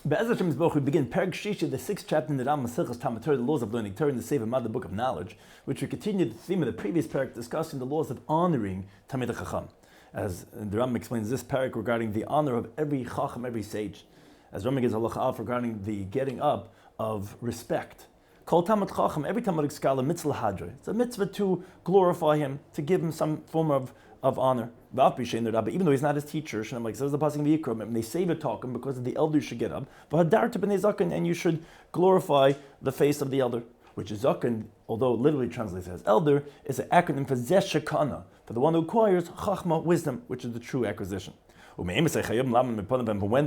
Be'ez Hashem Yisborach, we begin Perek Shishi, the 6th chapter in the Hilchos Talmud Torah, the laws of learning Torah in the Sefer Mad, the book of knowledge, which we continue the theme of the previous Perek discussing the laws of honoring Talmid Chacham. As the Rabbi explains this Perek regarding the honor of every Chacham, every sage. As Rabbi gives halacha alf regarding the getting up of respect. Kol Talmid Chacham, every Talmud Skala mitzvah hadra. It's a mitzvah to glorify him, to give him some form of honor. Even though he's not his teacher, like says the pasuk in Vayikra, and they save a talking because the elder should get up. And you should glorify the face of the elder, which is zaken, although literally translates as elder, is an acronym for zeh shekana, for the one who acquires chachma, wisdom, which is the true acquisition. But when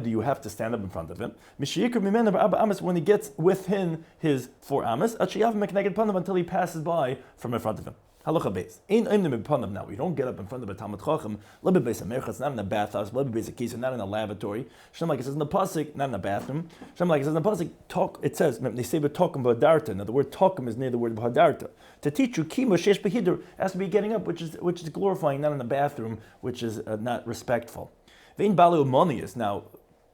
do you have to stand up in front of him? When he gets within his 4 amas, until he passes by from in front of him. Halacha beis. Now, you don't get up in front of a Talmud Chacham, not in a bathhouse, not in a lavatory. Like it says in the pasuk, not in a bathroom. Like it says in the pasuk, talk. It says they say talkum b'hadarta. Now the word talkum is near the word b'hadarta. To teach you kima shesh b'hidur has to be getting up, which is glorifying, not in the bathroom, which is not respectful. Vein balu monius. Now,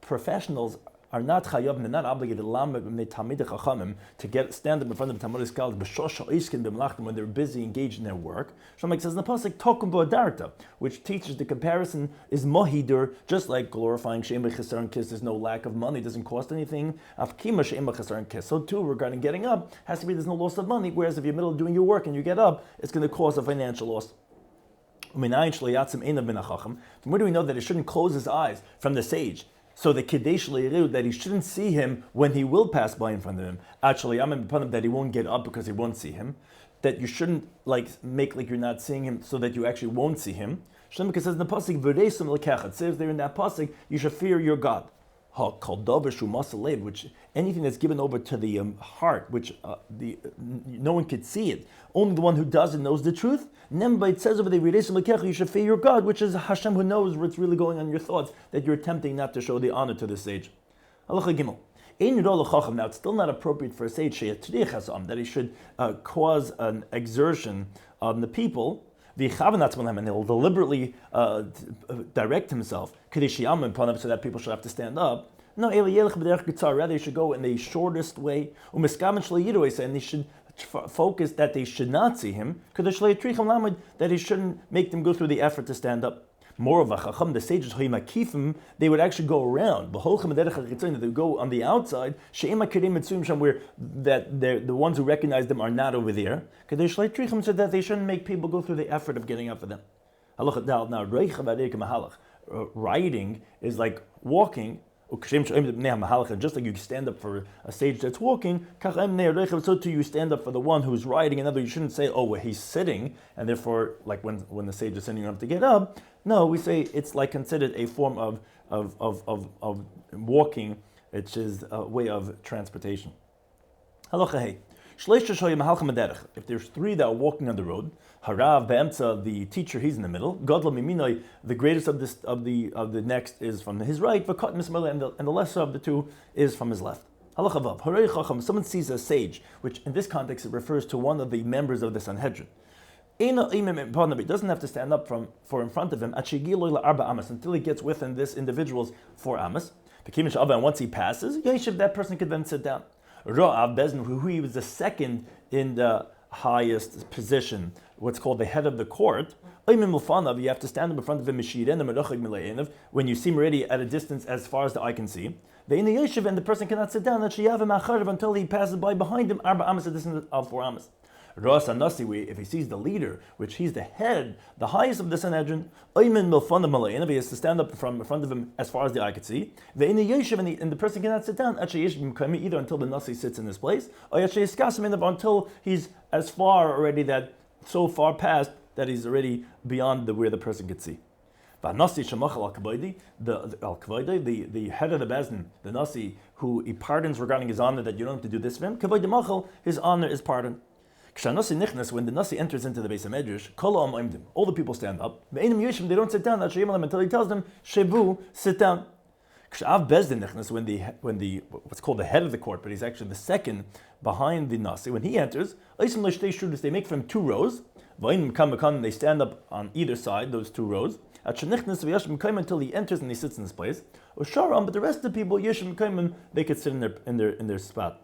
professionals are not chayav, they're not obligated to stand up in front of the Talmud scholars when they're busy engaged in their work. Shlomo says in the pasuk tokum b'adarta, which teaches the comparison is mohidur, just like glorifying she'em b'chesaron kiss. There's no lack of money, doesn't cost anything. Afkima she'em b'chesaron kiss. So too regarding getting up has to be there's no loss of money. Whereas if you're in the middle of doing your work and you get up, it's going to cause a financial loss. From where do we know that he shouldn't close his eyes from the sage? So the Kadesh Le'eriu, that he shouldn't see him when he will pass by in front of him. Actually, I'm in front of him that he won't get up because he won't see him. That you shouldn't make like you're not seeing him so that you actually won't see him. Shlomo says in the pasuk, "V'reisum lekechat." It says there in that pasuk, you should fear your God. Which anything that's given over to the heart, which no one could see it. Only the one who does it knows the truth. But it says over there, you should fear your God, which is Hashem who knows what's really going on in your thoughts, that you're attempting not to show the honor to the sage. Halacha Gimel. Now it's still not appropriate for a sage that he should cause an exertion on the people. And he'll deliberately direct himself so that people should have to stand up. No, rather he should go in the shortest way. And he should focus that they should not see him, that he shouldn't make them go through the effort to stand up. More of a chacham, the sages, they would actually go around. They would go on the outside, where the ones who recognize them are not over there, so that they shouldn't make people go through the effort of getting up for them. Now, riding is like walking. Just like you stand up for a sage that's walking, so too you stand up for the one who's riding. In other words, you shouldn't say, "Oh, well, he's sitting," and therefore, like when the sage is sitting, you don't have to get up. No, we say it's like considered a form of walking, which is a way of transportation. Halacha hey. If there's 3 that are walking on the road, Harav Be'emtza, the teacher, he's in the middle. Gadol Miminoi, the greatest of the next is from his right. V'kat Mismele, and the lesser of the 2 is from his left. Halacha Vav. Harei Chacham. Someone sees a sage, which in this context it refers to one of the members of the Sanhedrin. He doesn't have to stand up for in front of him until he gets within this individual's 4 amas. And once he passes, that person could then sit down. Ra'av Bezin, who he was the second in the highest position, what's called the head of the court. You have to stand up in front of him when you see him already at a distance as far as the eye can see. And the person cannot sit down until he passes by behind him 4 amas, a distance of 4 amas. If he sees the leader, which he's the head, the highest of the Sanhedrin, he has to stand up in front of him as far as the eye could see. And the person cannot sit down either until the Nasi sits in his place, or until he's as far already so far past that he's already beyond where the person could see. The head of the Bezdin, the Nasi, who he pardons regarding his honor that you don't have to do this for him, his honor is pardoned. When the Nasi enters into the Beis HaMedrash, all the people stand up. They don't sit down until he tells them, Shebu, sit down. When the what's called the head of the court, but he's actually the second behind the Nasi, when he enters, they make for him 2 rows. They stand up on either side, those 2 rows. at shenichnas v'yashim kaiman until he enters and he sits in his place. Usharam, but the rest of the people yashim kaiman, they could sit in their spot.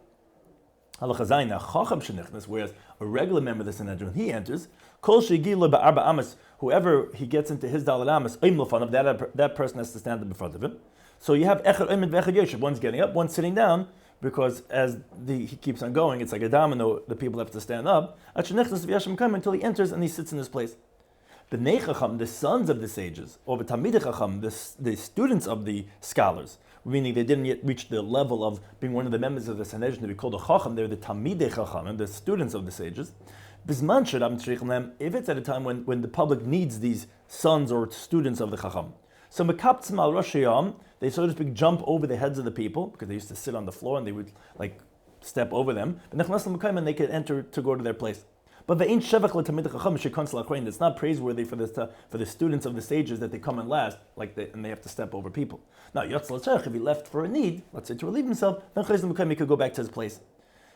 Halacha zayin, now chacham shenichnas, whereas a regular member of the Sanhedrin, when he enters, kol shegila ba'arba amas, whoever he gets into his dalet amas, oim l'fanav, that person has to stand up in front of him. So you have echad oimid v'echad yoshev, one's getting up, one's sitting down, because as he keeps on going, it's like a domino, the people have to stand up, at shenichnas v'yashim kaiman, until he enters and he sits in his place. B'nei Chacham, the sons of the sages, or B'tamidei Chacham, the students of the scholars, meaning they didn't yet reach the level of being one of the members of the Sanhedrin to be called a Chacham, they're the Tamidei Chacham, and the students of the sages. Bisman Shadam Tzrichim Lehem, if it's at a time when the public needs these sons or students of the Chacham. So Mekaptzim al Rosh Hayam, they so to speak jump over the heads of the people, because they used to sit on the floor and they would like step over them, and they could enter to go to their place. But it's not praiseworthy for the students of the sages that they come in last, and they have to step over people. Now, if he left for a need, let's say to relieve himself, then he could go back to his place.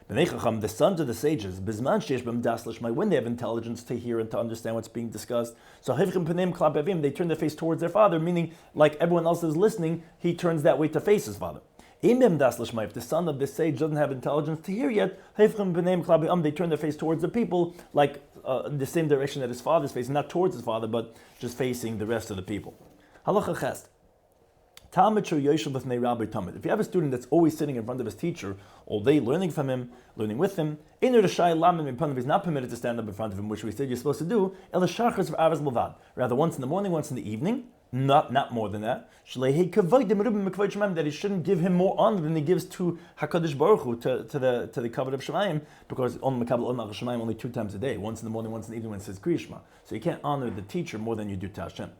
The sons of the sages, when they have intelligence to hear and to understand what's being discussed, so they turn their face towards their father, meaning like everyone else is listening, he turns that way to face his father. If the son of the sage doesn't have intelligence to hear yet, they turn their face towards the people, like the same direction that his father's facing, not towards his father, but just facing the rest of the people. Halacha ches. If you have a student that's always sitting in front of his teacher all day, learning from him, learning with him, he's not permitted to stand up in front of him, which we said you're supposed to do, rather once in the morning, once in the evening, not more than that. That he shouldn't give him more honor than he gives to Hakadosh Baruch Hu, to the kavod of Shemayim, because only 2 times a day, once in the morning, once in the evening, when it says Kriyishma. So you can't honor the teacher more than you do to Hashem.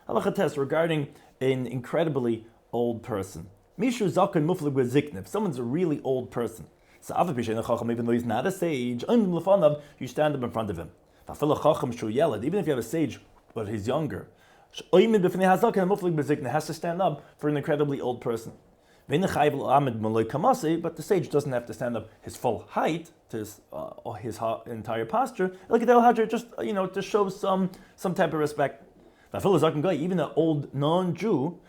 Halacha test regarding an incredibly old person. Mishu zaken muflig bezikne. If someone's a really old person, even though he's not a sage, you stand up in front of him. Even if you have a sage, but he's younger, has to stand up for an incredibly old person. But the sage doesn't have to stand up his full height to his entire posture. Just to show some type of respect. Even an old non-Jew,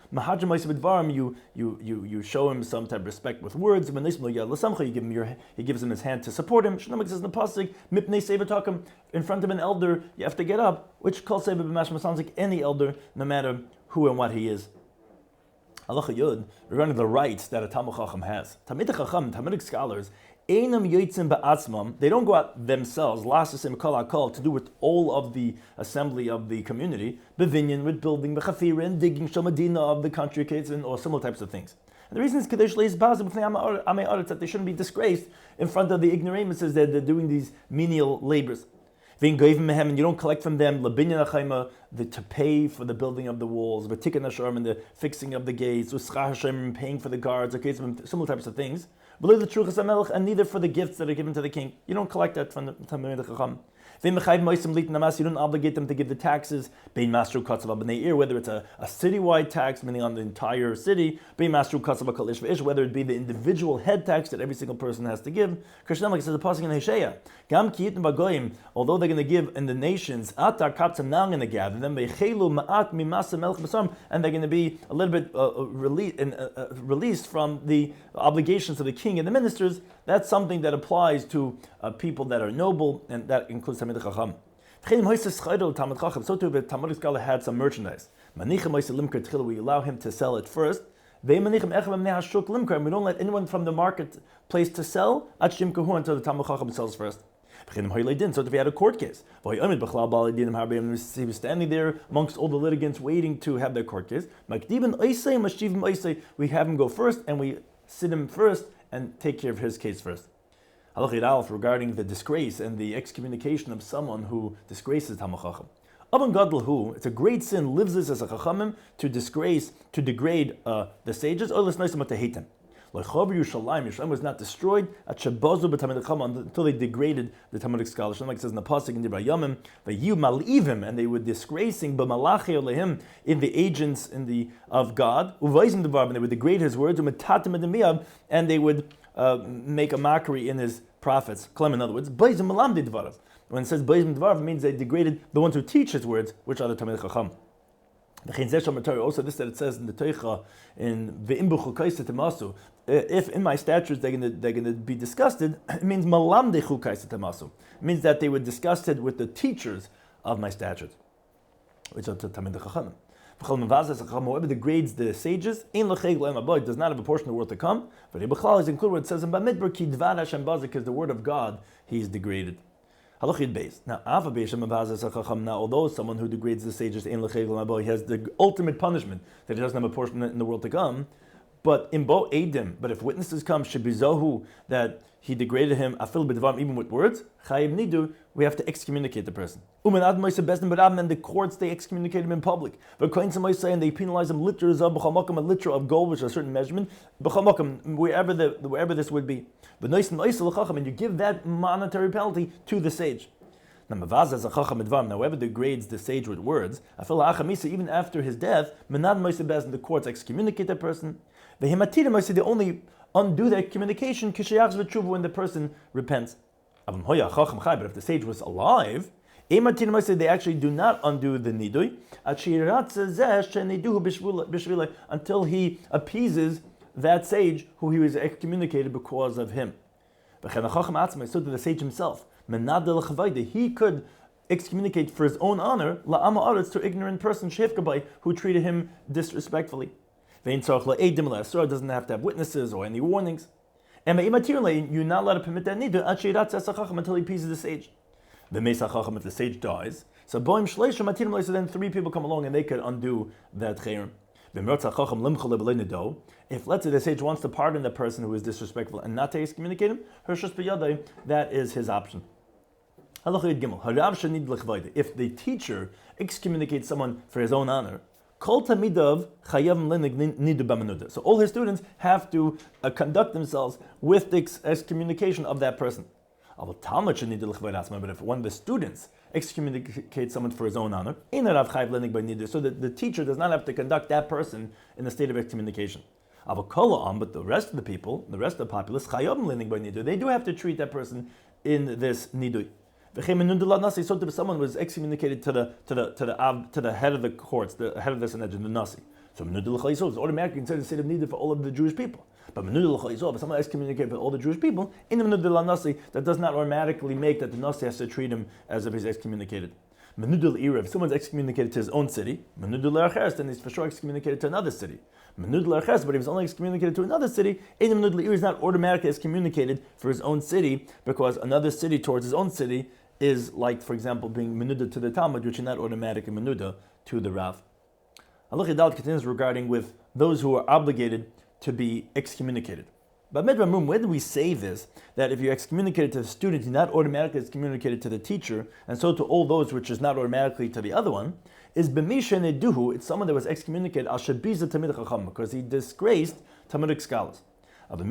you show him some type of respect with words. He gives him his hand to support him. Says in the pasuk, in front of an elder, you have to get up, which sounds like any elder, no matter who and what he is. Halacha Yud, regarding the rights that a Talmud Chacham has. Talmudic scholars, they don't go out themselves, to do with all of the assembly of the community, bevinyan, with building, bechafira, and digging, shamadina of the country kids, or similar types of things. And the reason is that they shouldn't be disgraced in front of the ignoramuses that they're doing these menial labors. And you don't collect from them to pay for the building of the walls, and the fixing of the gates, paying for the guards, similar types of things. And neither for the gifts that are given to the king. You don't collect that from the Talmud Chacham. You don't obligate them to give the taxes, whether it's a citywide tax, meaning on the entire city, whether it be the individual head tax that every single person has to give. Krishna says the pasuk in Hosea, although they're going to give in the nations, now I'm going to gather them, and they're going to be a little bit released from the obligations of the king and the ministers. That's something that applies to people that are noble, and that includes Talmid Chacham. So too, the Talmudic scholar had some merchandise. We allow him to sell it first. We don't let anyone from the marketplace to sell until the Talmud Chacham sells first. So if he had a court case, he was standing there amongst all the litigants waiting to have their court case. We have him go first, and we sit him first and take care of his case first. Halachid regarding the disgrace and the excommunication of someone who disgraces Talmud Chacham. It's a great sin, lives this as a Chachamim, to disgrace, to degrade the sages, or let's nice to hate them. Yerushalayim was not destroyed until they degraded the Talmudic scholars. Like it says in the pasuk in Divrei Yamim, and they were disgracing in the agents of God, and they would degrade his words, and they would make a mockery in his prophets. In other words, when it says Beizim Dvarav, it means they degraded the ones who teach his words, which are the Talmid Chacham. Also, this that it says in the Teicha in Ve'imbuchu Kaisa Temasu, if in my statutes they're gonna be disgusted, it means Malamdechu Kaisa Temasu. It means that they were disgusted with the teachers of my statutes, which are Tamid Chachamim. Whoever degrades the sages, does not have a portion of the world to come. But Ibachal is included what it says in Bamidbar Ki Dvar Hashem Bazik, because the word of God he's degraded. Halachid base. Now, although someone who degrades the sages he has the ultimate punishment that he doesn't have a portion in the world to come. But in bo edim, but if witnesses come, shibizohu, that he degraded him, afil b'dvarim, even with words, chayiv nidu, we have to excommunicate the person. And the courts, they excommunicate him in public. And they penalize him a liter of gold, which is a certain measurement, wherever this would be. And you give that monetary penalty to the sage. Now, whoever degrades the sage with words, even after his death, the courts excommunicate that person. They only undo that communication when the person repents. But if the sage was alive, they actually do not undo the nidui until he appeases that sage who he was excommunicated because of him. So to the sage himself, he could excommunicate for his own honor to ignorant person who treated him disrespectfully. Doesn't have to have witnesses or any warnings. And you're not allowed to permit that nidu until he appeases the sage. If the sage dies, so then 3 people come along and they could undo that chayrim. If, let's say, the sage wants to pardon the person who is disrespectful and not to excommunicate him, that is his option. If the teacher excommunicates someone for his own honor, so all his students have to conduct themselves with the excommunication of that person. But if one of the students excommunicates someone for his own honor, so that the teacher does not have to conduct that person in a state of excommunication. But the rest of the people, the rest of the populace, they do have to treat that person in this nidui. So if someone was excommunicated to the head of the courts, the head of the Sanhedrin, the Nasi. So it's automatically considered a state of nidui for all of the Jewish people. But if someone excommunicated for all the Jewish people, in the Nasi, that does not automatically make that the Nasi has to treat him as if he's excommunicated. If someone's excommunicated to his own city, then he's for sure excommunicated to another city. But if he's only excommunicated to another city, is not automatically excommunicated for his own city, because another city towards his own city is like, for example, being menuda to the Talmud, which is not automatically menuda to the Rav. Allah Chidal continues regarding with those who are obligated to be excommunicated. But Medramum, where do we say this? That if you're excommunicated to the student, you're not automatically excommunicated to the teacher, and so to all those which is not automatically to the other one, is b'misha neduhu, it's someone that was excommunicated al shabiza tamid chacham, because he disgraced Talmudic scholars. But if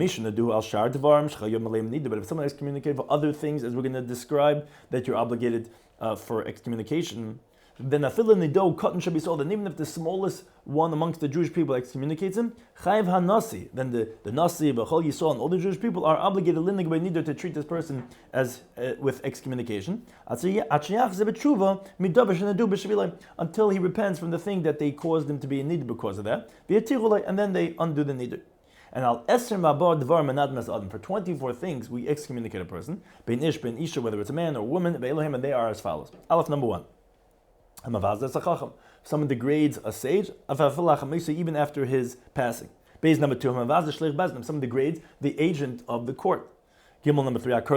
someone is excommunicated for other things, as we're going to describe, that you're obligated for excommunication, then even if the smallest one amongst the Jewish people excommunicates him, then the Nasi, B'chol Yisrael, and all the Jewish people are obligated to treat this person as with excommunication until he repents from the thing that they caused him to be in nidr because of that, and then they undo the nidr. And for 24 things we excommunicate a person, bein ish, bein isha, whether it's a man or a woman, and they are as follows. Aleph number 1. Someone degrades a sage, even after his passing. Base number 2. Someone degrades the agent of the court. Gimel number 3. If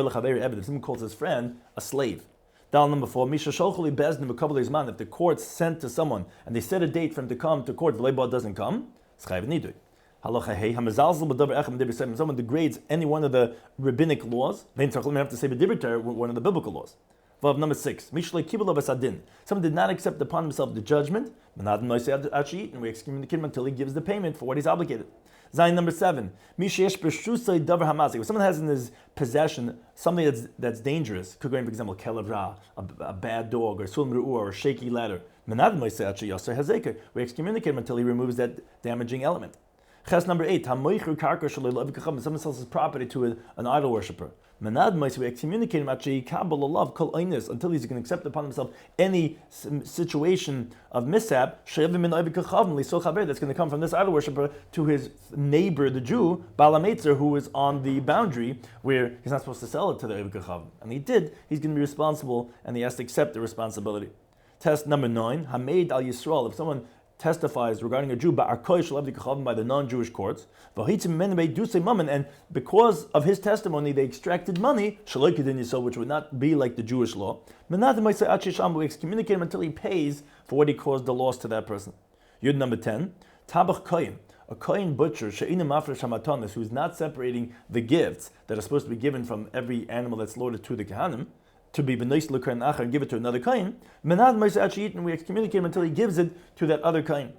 someone calls his friend a slave. Dal number 4. If the court sent to someone and they set a date for him to come to court, the doesn't come, someone degrades any one of the rabbinic laws, then have to say one of the biblical laws. Number 6. Someone did not accept upon himself the judgment, and we excommunicate him until he gives the payment for what he's obligated. Zayin number 7. If someone has in his possession something that's dangerous, could go, for example, kelevra, a bad dog, or sulm ru'ur, or a shaky ladder, we excommunicate him until he removes that damaging element. Ches number 8, someone sells his property to an idol worshipper. We excommunicate him until he's going to accept upon himself any situation of mishap that's going to come from this idol worshipper to his neighbor, the Jew, Balametzer, who is on the boundary where he's not supposed to sell it to the Oivik Chavim. And he did, he's going to be responsible, and he has to accept the responsibility. Test number 9, Hameid al Yisrael, if someone testifies regarding a Jew by the non-Jewish courts, and because of his testimony they extracted money, which would not be like the Jewish law, we excommunicate him until he pays for what he caused the loss to that person. Yud number 10, Tabach Koyin, a Koyin butcher, who's not separating the gifts that are supposed to be given from every animal that's slaughtered to the Kohanim, to be b'nois l'kain acher and give it to another kain, menad ma'aseh actually eaten, we excommunicate him until he gives it to that other kain.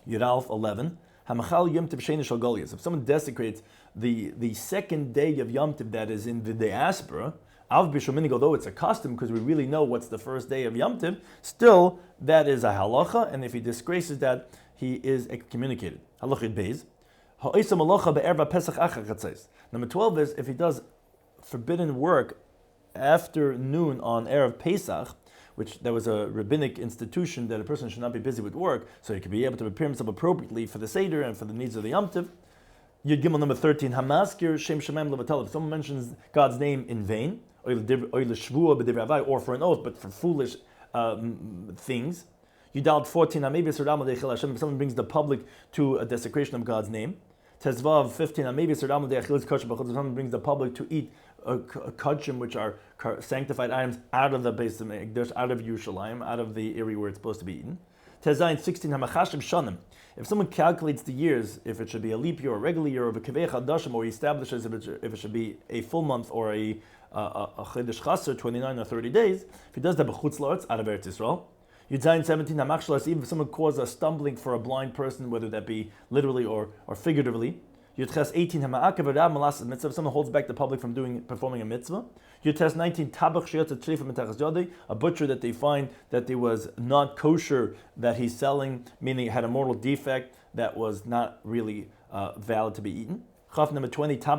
Yudalf 11, hamachal yom tiv sheni shel golias. If someone desecrates the second day of Yom Tiv that is in the diaspora, av b'shominig, although it's a custom because we really know what's the first day of Yom Tiv, still that is a halacha, and if he disgraces that, he is excommunicated. Halachid beis. Ha'isam halacha be'erva pesach acher chatzais. Number 12 is if he does forbidden work after noon on Erev Pesach, which there was a rabbinic institution that a person should not be busy with work, so he could be able to prepare himself appropriately for the Seder and for the needs of the Yom Tiv. Yud Gimel number 13, Hamaskir Shem Shemaim Levatel. If someone mentions God's name in vain, or for an oath, but for foolish things. Yudal 14, if someone brings the public to a desecration of God's name. Tezvav 15, if someone brings the public to eat kachim, which are sanctified items, out of the Beis Hamikdash, out of Yerushalayim, out of the area where it's supposed to be eaten. Tezayin 16, hamachashim shanim. If someone calculates the years, if it should be a leap year or a regular year, or a kevei chadashim, or he establishes if it should be a full month or a chedesh chaser, 29 or 30 days, if he does that b'chutz la'aretz, out of Eretz Yisrael. Yudzayin 17, hamachshalas, even if someone causes a stumbling for a blind person, whether that be literally or figuratively. Yudches 18, if someone holds back the public from performing a mitzvah. Yudches 19, a butcher that they find that there was not kosher that he's selling, meaning it had a mortal defect that was not really valid to be eaten. Chaf number 20, a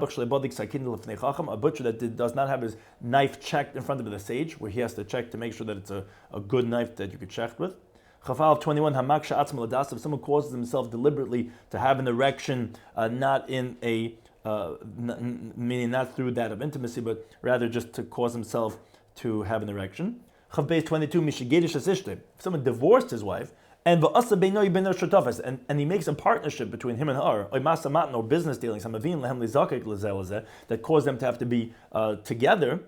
butcher that does not have his knife checked in front of the sage, where he has to check to make sure that it's a good knife that you could check with. Chafal 21, if someone causes himself deliberately to have an erection, not in a meaning not through that of intimacy, but rather just to cause himself to have an erection. Chav Beis 22, if someone divorced his wife, and he makes a partnership between him and her, or business dealings, that cause them to have to be together,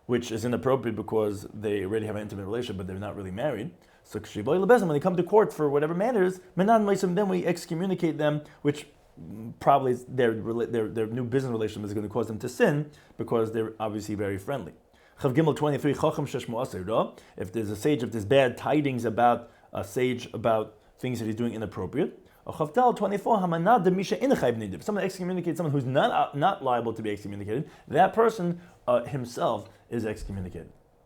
which is inappropriate because they already have an intimate relationship, but they're not really married. So when they come to court for whatever matters, then we excommunicate them, which probably is their new business relationship is going to cause them to sin because they're obviously very friendly. Chav Gimel 23, if there's a sage, if there's bad tidings about a sage about things that he's doing inappropriate. Chav 24, if someone excommunicates someone who's not liable to be excommunicated, that person himself is excommunicated.